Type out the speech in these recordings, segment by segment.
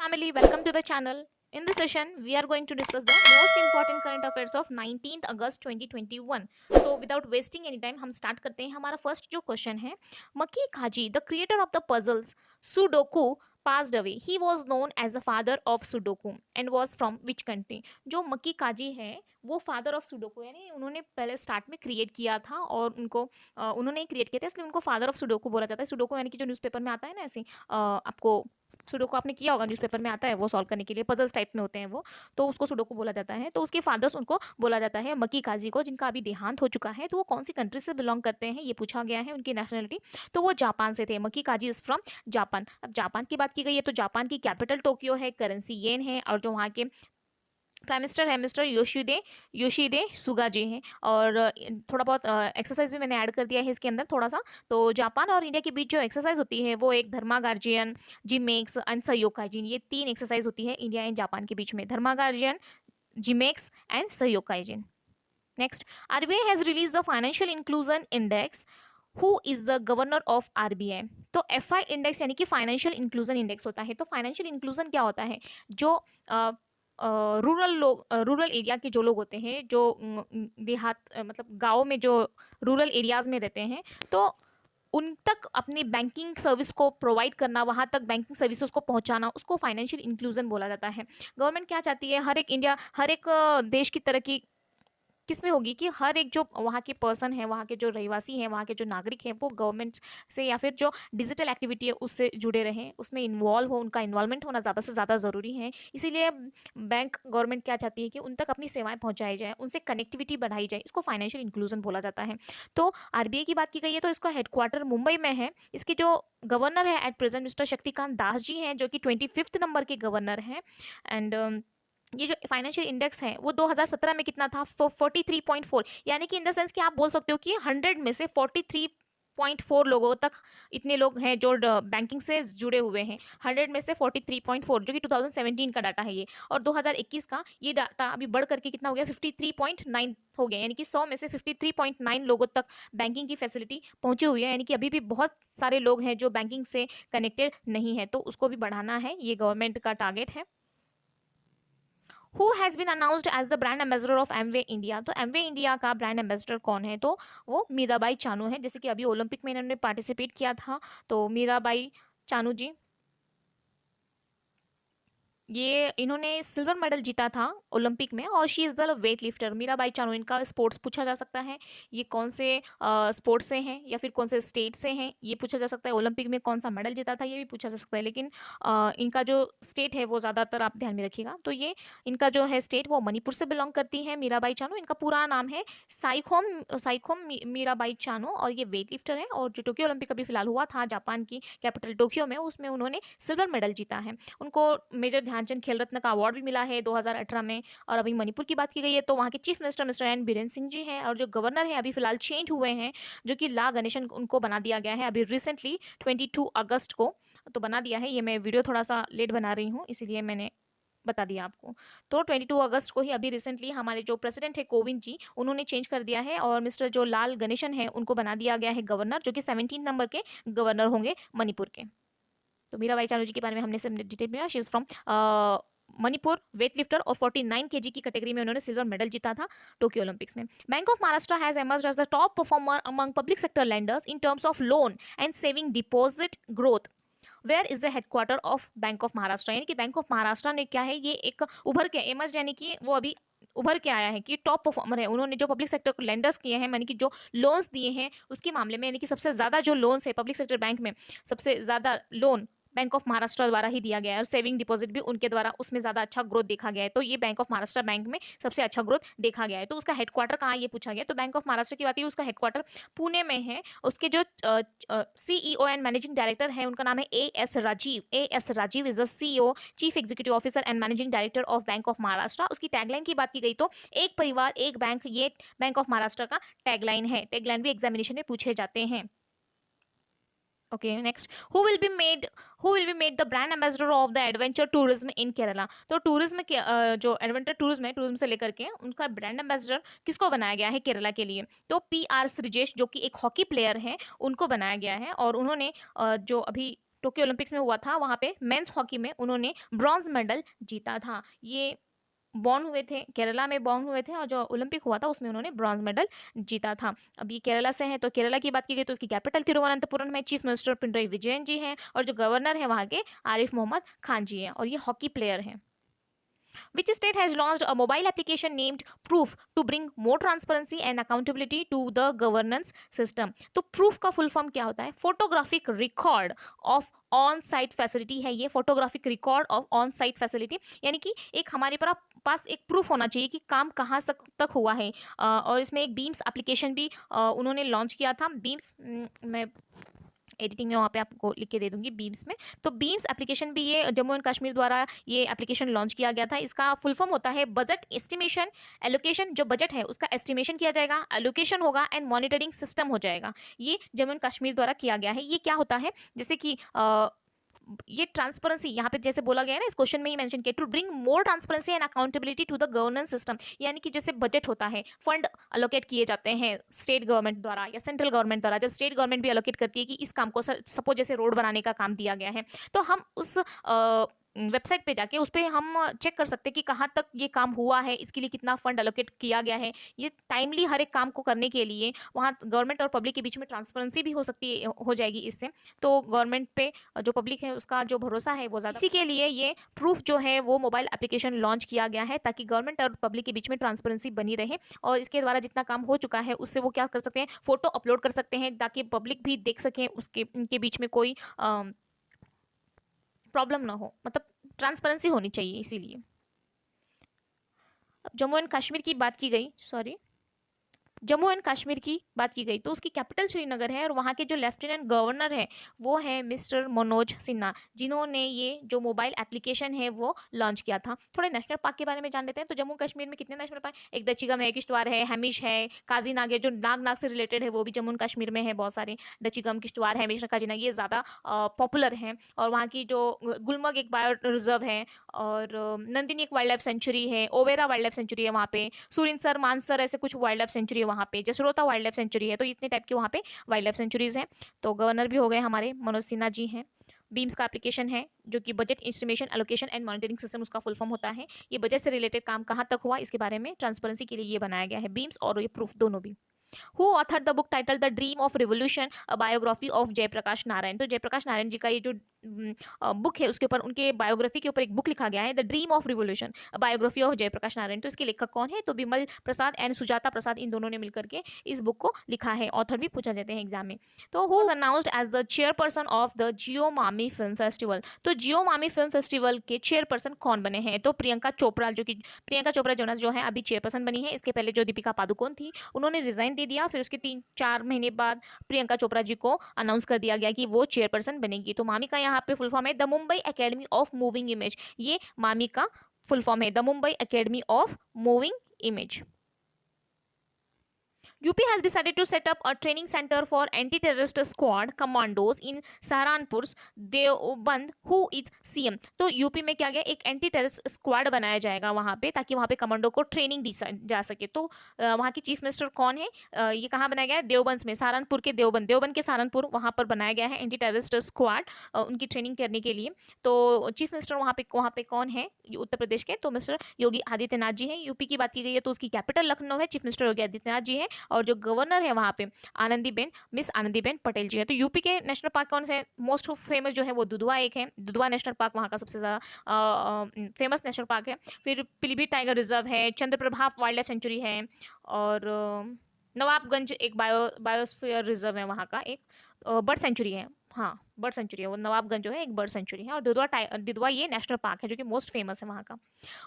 Family, welcome to the channel. In this session, we are going to discuss the most important current affairs of 19th August 2021. So, without wasting any time, हम start करते हैं. हमारा first जो question है, Maki Kaji, the creator of the puzzles Sudoku, passed away. He was known as the father of Sudoku and was from which country? जो मक्की काजी है वो फादर ऑफ सुडोकू यानी उन्होंने पहले स्टार्ट में क्रिएट किया था और उन्होंने क्रिएट किया था इसलिए उनको फादर ऑफ सुडोकू बोला जाता है. सुडोकू यानी कि जो न्यूज़पेपर में आता है ना ऐसे आपको सुडोकू आपने किया होगा न्यूज़पेपर में आता है वो सॉल्व करने के लिए पजल्स टाइप में होते हैं वो तो उसको सुडोकू बोला जाता है. तो उसके फादर्स उनको बोला जाता है मक्की काजी को जिनका अभी देहांत हो चुका है. तो वो कौन सी कंट्री से बिलोंग करते हैं ये पूछा गया है उनकी नेशनलिटी. तो वो जापान से थे. मक्की काजी इज फ्रॉम जापान. अब जापान की बात की गई है तो जापान की कैपिटल टोक्यो है, करेंसी येन है और जो वहाँ के प्राइम मिनिस्टर है मिस्टर योशिदे सुगा जी हैं. और थोड़ा बहुत एक्सरसाइज भी मैंने ऐड कर दिया है इसके अंदर थोड़ा सा. तो जापान और इंडिया के बीच जो एक्सरसाइज होती है वो एक धर्मा गार्जियन, जिमेक्स एंड सहयोकाइजिन, ये 3 एक्सरसाइज होती है इंडिया एंड जापान के बीच में. धर्मा गार्जियन, जिमेक्स एंड सहयोकाइजिन. Next, RBI has release the financial inclusion index. Who is the governor of RBI? तो एफआई इंडेक्स यानी कि फाइनेंशियल इंक्लूजन इंडेक्स होता है. तो फाइनेंशियल इंक्लूजन क्या होता है? जो रूरल एरिया के जो लोग होते हैं जो देहात मतलब गाँव में जो रूरल एरियाज में रहते हैं तो उन तक अपनी बैंकिंग सर्विस को प्रोवाइड करना, वहाँ तक बैंकिंग सर्विसेज को पहुँचाना, उसको फाइनेंशियल इंक्लूजन बोला जाता है. गवर्नमेंट क्या चाहती है? हर एक देश की तरक्की किस में होगी कि हर एक जो वहाँ के पर्सन है, वहाँ के जो रहवासी हैं, वहाँ के जो नागरिक हैं वो गवर्नमेंट से या फिर जो डिजिटल एक्टिविटी है उससे जुड़े रहें, उसमें इन्वॉल्व हो. उनका इन्वॉल्वमेंट होना ज़्यादा से ज़्यादा ज़रूरी है. इसीलिए बैंक गवर्नमेंट क्या चाहती है कि उन तक अपनी सेवाएं पहुँचाई जाए, उनसे कनेक्टिविटी बढ़ाई जाए. इसको फाइनेंशियल इंक्लूजन बोला जाता है. तो आरबीआई की बात की गई है तो इसका हेडक्वार्टर मुंबई में है. इसके जो गवर्नर है at present mister Shaktikanta Das ji हैं जो कि 25th नंबर के गवर्नर हैं. एंड ये जो फाइनेंशियल इंडेक्स है वो 2017 में कितना था? 43.4. यानी कि इन द सेंस कि आप बोल सकते हो कि 100 में से 43.4 लोगों तक इतने लोग हैं जो बैंकिंग से जुड़े हुए हैं. 100 में से 43.4 जो कि 2017 का डाटा है ये. और 2021 का ये डाटा अभी बढ़ करके कितना हो गया? 53.9 हो गया. यानी कि 100 में से 53.9 लोगों तक बैंकिंग की फैसिलिटी पहुंची हुई है. यानी कि अभी भी बहुत सारे लोग हैं जो बैंकिंग से कनेक्टेड नहीं है. तो उसको भी बढ़ाना है, ये गवर्नमेंट का टारगेट है. Who has been announced as the brand ambassador of Amway India? तो एमवे इंडिया का ब्रांड एम्बेसडर कौन है? तो वो मीराबाई चानू है. जैसे कि अभी ओलंपिक में इन्होंने पार्टिसिपेट किया था तो मीराबाई चानू जी ये इन्होंने सिल्वर मेडल जीता था ओलंपिक में. और she is the weight lifter. Mirabai Chanu, इनका स्पोर्ट्स पूछा जा सकता है. ये कौन से स्पोर्ट्स से हैं या फिर कौन से स्टेट से हैं ये पूछा जा सकता है. ओलंपिक में कौन सा मेडल जीता था ये भी पूछा जा सकता है. लेकिन इनका जो स्टेट है वो ज़्यादातर आप ध्यान में रखिएगा. तो ये इनका जो है स्टेट वो मणिपुर से बिलोंग करती है मीराबाई चानू. इनका पूरा नाम है साइखोम मीराबाई चानू और ये वेट लिफ्टर है. और जो टोक्यो ओलंपिक अभी फिलहाल हुआ था जापान की कैपिटल टोक्यो में उसमें उन्होंने सिल्वर मेडल जीता है. उनको मेजर ध्यानचंद खेल रत्न का अवार्ड भी मिला है 2018 में. और अभी मणिपुर की बात की गई है तो वहाँ के chief minister mister N Biren Singh ji हैं. और जो गवर्नर है अभी फिलहाल चेंज हुए हैं जो कि ला गणेशन उनको बना दिया गया है अभी रिसेंटली 22 अगस्त को तो बना दिया है. ये मैं वीडियो थोड़ा सा लेट बना रही हूँ इसीलिए मैंने बता दिया आपको. तो 22 अगस्त को ही अभी रिसेंटली हमारे जो प्रेसिडेंट है कोविंद जी उन्होंने चेंज कर दिया है और मिस्टर जो लाल गणेशन है उनको बना दिया गया है गवर्नर जो कि 17 नंबर के गवर्नर होंगे मणिपुर के. तो मीराबाई चानू जी के बारे में हमने सब डिटेल में she is from Manipur weight lifter और 49 केजी की कैटेगरी में उन्होंने सिल्वर मेडल जीता था टोक्यो ओलंपिक्स में. Bank of Maharashtra has emerged as the top performer among public sector lenders in terms of loan and saving deposit growth. Where is the headquarter of bank of Maharashtra? यानी कि bank of Maharashtra ने क्या है ये एक उभर के एमर्ज यानी कि वो अभी उभर के आया है कि टॉप परफॉर्मर है. उन्होंने जो पब्लिक सेक्टर को लेंडर्स किए हैं यानी कि जो लोन्स दिए हैं उसके मामले में यानी कि सबसे ज़्यादा जो लोन्स है पब्लिक सेक्टर बैंक में सबसे ज़्यादा लोन बैंक ऑफ महाराष्ट्र द्वारा ही दिया गया है. और सेविंग डिपॉजिट भी उनके द्वारा उसमें ज़्यादा अच्छा ग्रोथ देखा गया है. तो ये बैंक ऑफ महाराष्ट्र बैंक में सबसे अच्छा ग्रोथ देखा गया है. तो उसका हेडक्वार्टर कहाँ ये पूछा गया तो बैंक ऑफ महाराष्ट्र की बात है उसका हेडक्वार्टर पुणे में है. उसके जो सीईओ एंड मैनेजिंग डायरेक्टर है उनका नाम है S Rajeev. S Rajeev is the CEO chief executive officer and managing director of bank of Maharashtra. उसकी टैगलाइन की बात की गई तो एक परिवार एक बैंक, ये बैंक ऑफ महाराष्ट्र का टैगलाइन है. टैगलाइन भी एग्जामिनेशन में पूछे जाते हैं. Okay, next, who will be made the brand ambassador of the adventure tourism in Kerala? तो टूरिज्म के जो एडवेंचर टूरिज्म है टूरिज्म से लेकर के उनका ब्रांड एम्बेसडर किसको बनाया गया है केरला के लिए? तो पी आर श्रीजेश जो कि एक हॉकी प्लेयर है उनको बनाया गया है. और उन्होंने जो अभी टोक्यो ओलंपिक्स में हुआ था, वहाँ पे मेंस हॉकी में उन्होंने ब्रॉन्ज मेडल जीता था। ये बॉर्न हुए थे, केरला में बॉर्न हुए थे, और जो ओलंपिक हुआ था उसमें उन्होंने ब्रॉन्ज मेडल जीता था। अब ये केरला से है, तो केरला की बात की गई तो उसकी कैपिटल तिरुवनंतपुरम में, चीफ मिनिस्टर पिनराई विजयन जी हैं, और जो गवर्नर है वहाँ के आरिफ मोहम्मद खान जी हैं, और ये हॉकी प्लेयर हैं। Which state has launched a mobile application named Proof to bring more transparency and accountability to the governance system? तो प्रूफ का फुल फॉर्म क्या होता है? Photographic record of on site facility है ये, photographic record of on site facility, यानी कि एक हमारे पास एक प्रूफ होना चाहिए कि काम कहाँ तक हुआ है। और इसमें एक बीम्स एप्लीकेशन भी उन्होंने लॉन्च किया था। बीम्स मैं एडिटिंग में वहाँ पे आपको लिख के दे दूंगी बीम्स में। तो बीम्स एप्लीकेशन भी ये जम्मू एंड कश्मीर द्वारा ये एप्लीकेशन लॉन्च किया गया था। इसका फुल फॉर्म होता है बजट एस्टिमेशन एलोकेशन। जो बजट है उसका एस्टिमेशन किया जाएगा, एलोकेशन होगा एंड मॉनिटरिंग सिस्टम हो जाएगा। ये जम्मू एंड कश्मीर द्वारा किया गया है। ये क्या होता है, जैसे कि ये ट्रांसपेरेंसी यहाँ पे जैसे बोला गया है ना, इस क्वेश्चन में ही मेंशन किया, to bring more transparency and accountability to the governance system, यानी कि जैसे बजट होता है, फंड अलोकेट किए जाते हैं स्टेट गवर्नमेंट द्वारा या सेंट्रल गवर्नमेंट द्वारा। जब स्टेट गवर्नमेंट भी अलोकेट करती है कि इस काम को, सपोज जैसे रोड बनाने का काम दिया गया है, तो हम उस वेबसाइट पे जाके उस पर हम चेक कर सकते हैं कि कहाँ तक ये काम हुआ है, इसके लिए कितना फंड अलोकेट किया गया है। ये टाइमली हर एक काम को करने के लिए वहाँ गवर्नमेंट और पब्लिक के बीच में ट्रांसपेरेंसी भी हो जाएगी इससे। तो गवर्नमेंट पे जो पब्लिक है उसका जो भरोसा है वो ज़्यादा, इसी के लिए ये प्रूफ जो है वो मोबाइल एप्लीकेशन लॉन्च किया गया है, ताकि गवर्नमेंट और पब्लिक के बीच में ट्रांसपेरेंसी बनी रहे। और इसके द्वारा जितना काम हो चुका है उससे वो क्या कर सकते हैं, फोटो अपलोड कर सकते हैं, ताकि पब्लिक भी देख सकें, उसके उनके बीच में कोई प्रॉब्लम ना हो, मतलब ट्रांसपेरेंसी होनी चाहिए इसीलिए। अब जम्मू एंड कश्मीर की बात की गई, जम्मू एंड कश्मीर की बात की गई तो उसकी कैपिटल श्रीनगर है, और वहाँ के जो लेफ्टिनेंट गवर्नर है वो है मिस्टर मनोज सिन्हा, जिन्होंने ये जो मोबाइल एप्लीकेशन है वो लॉन्च किया था। थोड़े नेशनल पार्क के बारे में जान लेते हैं। तो जम्मू कश्मीर में कितने नेशनल पार्क, एक दचीगम है, किश्तवाड़ है, हेमिश है, काजीनाग है, जो नाग से रिलेटेड है वो भी जम्मू कश्मीर में है बहुत सारे। दचीगम, किश्तवाड़, हेमिश, काजीनाग ये ज़्यादा पॉपुलर हैं। और वहाँ की जो गुलमर्ग एक बायो रिजर्व है, और नंदिनी एक वाइल्ड लाइफ सेंचुरी है, ओवेरा वाइल्ड लाइफ सेंचुरी है वहाँ पे, सुरिनसर, मानसर, ऐसे कुछ वाइल्ड लाइफ सेंचुरी है वहाँ पे, जसरोता वाइल्ड लाइफ सेंचुरी है। तो इतने टाइप के वहाँ पे वाइल्ड लाइफ सेंचुरीज हैं। तो गवर्नर भी हो गए हमारे मनोज सिन्हा जी हैं। बीम्स का एप्लीकेशन है जो कि budget estimation allocation and monitoring system, उसका फुल फॉर्म होता है। ये बजट से रिलेटेड काम कहाँ तक हुआ इसके बारे में ट्रांसपेरेंसी के लिए ये बनाया गया है, बीम्स और ये प्रूफ दोनों भी। Who authored the book titled The Dream of Revolution, a biography of Jayaprakash Narayan? तो जयप्रकाश नारायण जी का ये जो बुक है उसके ऊपर, उनके बायोग्राफी के ऊपर एक बुक लिखा गया है, the dream of revolution, biography of Jayaprakash Narayan. तो इसके लेखक कौन है? तो बिमल प्रसाद एंड सुजाता प्रसाद, इन दोनों ने मिलकर के इस बुक को लिखा है। ऑथर भी पूछा जाते हैं एग्जाम में। तो who was announced as the chairperson of the Jio MAMI film festival? तो जियो मामी फिल्म फेस्टिवल के चेयरपर्सन कौन बने हैं? तो प्रियंका चोपड़ा, जो कि प्रियंका चोपड़ा जोनस जो है अभी चेयरपर्सन बनी है। इसके पहले जो दीपिका पादुकोण थी उन्होंने रिजाइन दे दिया, फिर उसके 3-4 महीने बाद प्रियंका चोपड़ा जी को अनाउंस कर दिया गया कि वो चेयरपर्सन बनेगी। तो मामी का यहाँ पे फुल फॉर्म है the Mumbai academy of moving image. ये मामी का फुल फॉर्म है, the Mumbai academy of moving image. UP has decided to set up a training center for anti-terrorist squad commandos in Saharanpur, Deoband. Who is CM? तो UP में क्या गया, एक anti terrorist squad बनाया जाएगा वहाँ पे, ताकि वहाँ पे कमांडो को ट्रेनिंग दी जा सके। तो वहाँ की चीफ मिनिस्टर कौन है? ये कहाँ बनाया गया है? देवबंद में, सहारनपुर के देवबंद के सहारनपुर, वहाँ पर बनाया गया है एंटी टेररिस्ट स्क्वाड उनकी ट्रेनिंग करने के लिए। तो चीफ मिनिस्टर वहाँ पे कौन है? उत्तर प्रदेश के, तो मिस्टर योगी आदित्यनाथ जी हैं। यूपी की बात की गई है तो उसकी कैपिटल लखनऊ है, चीफ मिनिस्टर योगी आदित्यनाथ जी है, और जो गवर्नर है वहाँ पे मिस आनंदीबेन पटेल जी है। तो यूपी के नेशनल पार्क कौन से? मोस्ट फेमस जो है वो दुधवा एक है, दुधवा नेशनल पार्क वहाँ का सबसे ज़्यादा फेमस नेशनल पार्क है। फिर पीलीभीत टाइगर रिजर्व है, चंद्रप्रभा वाइल्ड लाइफ सेंचुरी है, और नवाबगंज एक बायोस्फीयर रिजर्व है वहाँ का, एक बर्ड सेंचुरी है। हाँ, बर्ड सेंचुरी है वो, नवाबगंज जो है एक बर्ड सेंचुरी है, और दुधवा ये नेशनल पार्क है जो कि मोस्ट फेमस है वहाँ का।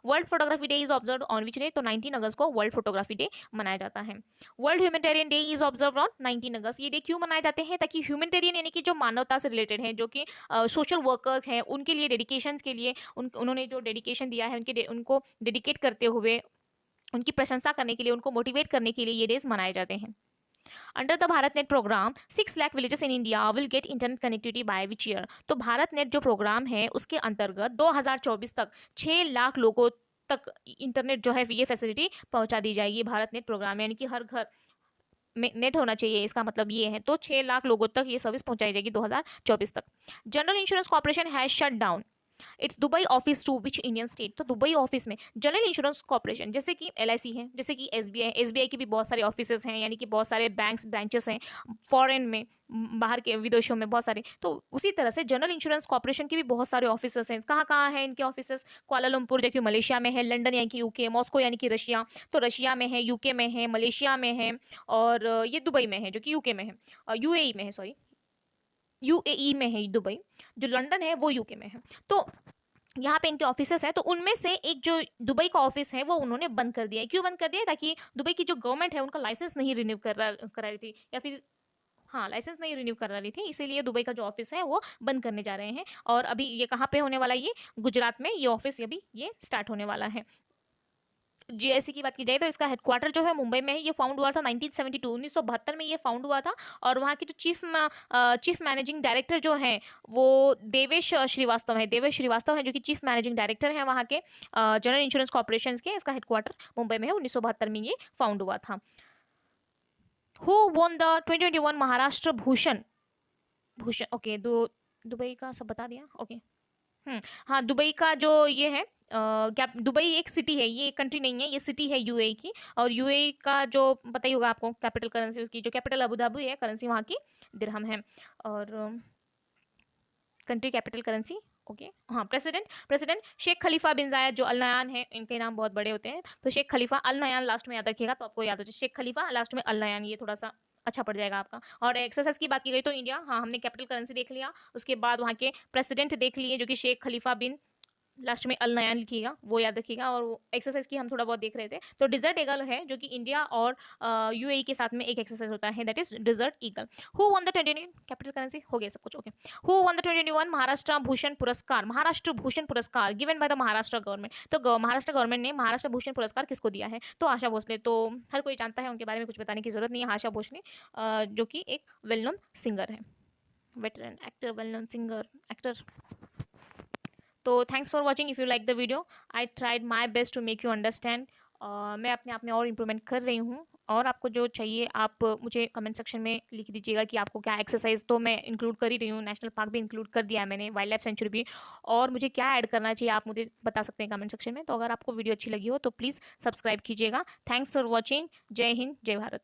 World photography day is observe on which day? तो 19 अगस्त को वर्ल्ड फोटोग्राफी डे मनाया जाता है। World humanitarian day is observe on 19 अगस्त। ये डे क्यों मनाए जाते हैं? ताकि ह्यूमैनिटेरियन यानी कि जो मानवता से रिलेटेड है, जो कि सोशल वर्कर हैं, उनके लिए डेडिकेशन के लिए उन्होंने जो डेडिकेशन दिया है उनको डेडिकेट करते हुए उनकी प्रशंसा करने के लिए, उनको मोटिवेट करने के लिए ये डेज मनाए जाते हैं। Under the Bharat net programme 6 lakh villages in India will get internet connectivity by which year? तो भारत नेट जो प्रोग्राम है उसके अंतर्गत 2024 तक 6 लाख लोगों तक इंटरनेट जो है ये फैसिलिटी पहुंचा दी जाएगी। भारत नेट प्रोग्राम यानी कि हर घर में नेट होना चाहिए, इसका मतलब ये है। तो 6 लाख लोगों तक ये सर्विस पहुंचाई जाएगी 2024 तक। General insurance corporation has shut down its Dubai office to which Indian state. तो दुबई ऑफिस में जनरल इंश्योरेंस कॉर्पोरेशन, जैसे कि LIC है, जैसे कि SBI की भी बहुत सारे ऑफिसेज हैं, यानी कि बहुत सारे बैंक्स ब्रांचेस हैं फॉरेन में, बाहर के विदेशों में बहुत सारे। तो उसी तरह से जनरल इंश्योरेंस कॉर्पोरेशन के भी बहुत सारे ऑफिसेस हैं। कहाँ कहाँ हैं इनके ऑफिसेस? कुआलालंपुर जो कि मलेशिया में है, लंदन यानी कि UK, मॉस्को यानी कि रशिया, तो रशिया में है, UK में है, मलेशिया में है, और ये दुबई में है जो कि UK में है, UAE में है, सॉरी UAE में है दुबई। जो लंदन है वो UK में है। तो यहाँ पे इनके ऑफिसेस हैं। तो उनमें से एक जो दुबई का ऑफिस है वो उन्होंने बंद कर दिया है। क्यों बंद कर दिया है? ताकि दुबई की जो गवर्नमेंट है उनका लाइसेंस नहीं रिन्यू करा रही थी, या फिर हाँ, लाइसेंस नहीं रिन्यू करा रही थी, इसीलिए दुबई का जो ऑफिस है वो बंद करने जा रहे हैं। और अभी ये कहाँ पे होने वाला है? ये गुजरात में ये ऑफिस अभी ये स्टार्ट होने वाला है। GIC की बात की जाए तो इसका हेडक्वार्टर जो है मुंबई में है। ये फाउंड हुआ था 1972, 1972 में ये फाउंड हुआ था। और वहाँ की जो चीफ मैनेजिंग डायरेक्टर जो है वो देवेश श्रीवास्तव है। देवेश श्रीवास्तव है जो कि चीफ मैनेजिंग डायरेक्टर है वहाँ के जनरल इंश्योरेंस कॉर्पोरेशन के। इसका हेडक्वार्टर मुंबई में है। 1972 में ये फाउंड हुआ था। Who won the 2021 Maharashtra Bhushan? Okay, Dubai का सब बता दिया। ओके। हाँ, दुबई का जो ये है, क्या दुबई एक सिटी है, ये एक कंट्री नहीं है, ये सिटी है UAE की। और UAE का जो पता ही होगा आपको, कैपिटल करेंसी उसकी, जो कैपिटल अबू धाबी है, करेंसी वहाँ की दिरहम है। और कंट्री कैपिटल करेंसी। ओके। हाँ, प्रेसिडेंट शेख खलीफा बिन जायद जो अल नयान है, इनके नाम बहुत बड़े होते हैं, तो शेख खलीफा अल नयान लास्ट में याद रखिएगा तो आपको याद हो जाए। शेख खलीफा लास्ट में अल नयान, ये थोड़ा सा अच्छा पड़ जाएगा आपका। और एक्सरसाइज की बात की गई तो इंडिया, हाँ हमने कैपिटल करेंसी देख लिया, उसके बाद वहाँ के प्रेसिडेंट देख लिए जो कि शेख खलीफा बिन, लास्ट में अल नयान लिखिएगा, वो याद रखिएगा। और एक्सरसाइज की हम थोड़ा बहुत देख रहे थे, तो डिजर्ट ईगल है जो कि इंडिया और UAE के साथ में एक एक्सरसाइज होता है, that is desert eagle. Who won the 20, capital currency हो गया सब कुछ। Okay. Who won the 2021 Maharashtra Bhushan Puraskar? Maharashtra Bhushan Puraskar given by the Maharashtra government. तो महाराष्ट्र गवर्नमेंट ने महाराष्ट्र भूषण पुरस्कार किसको दिया है? तो आशा भोसले। तो हर कोई जानता है, उनके बारे में कुछ बताने की जरूरत नहीं है। आशा भोसले जो कि एक वेल नोन सिंगर है, veteran actor, well known singer actor. तो thanks for watching. If you like the video, I tried my best to make you understand. मैं अपने आप में और इम्प्रूवमेंट कर रही हूँ। और आपको जो चाहिए आप मुझे कमेंट सेक्शन में लिख दीजिएगा कि आपको क्या एक्सरसाइज, तो मैं इंक्लूड कर ही रही हूँ। नेशनल पार्क भी इंक्लूड कर दिया है मैंने, वाइल्ड लाइफ सेंचुरी भी। और मुझे क्या ऐड करना चाहिए आप मुझे बता सकते हैं कमेंट सेक्शन में। तो अगर आपको वीडियो अच्छी लगी हो तो प्लीज़ सब्सक्राइब कीजिएगा। Thanks for watching. जय हिंद, जय भारत।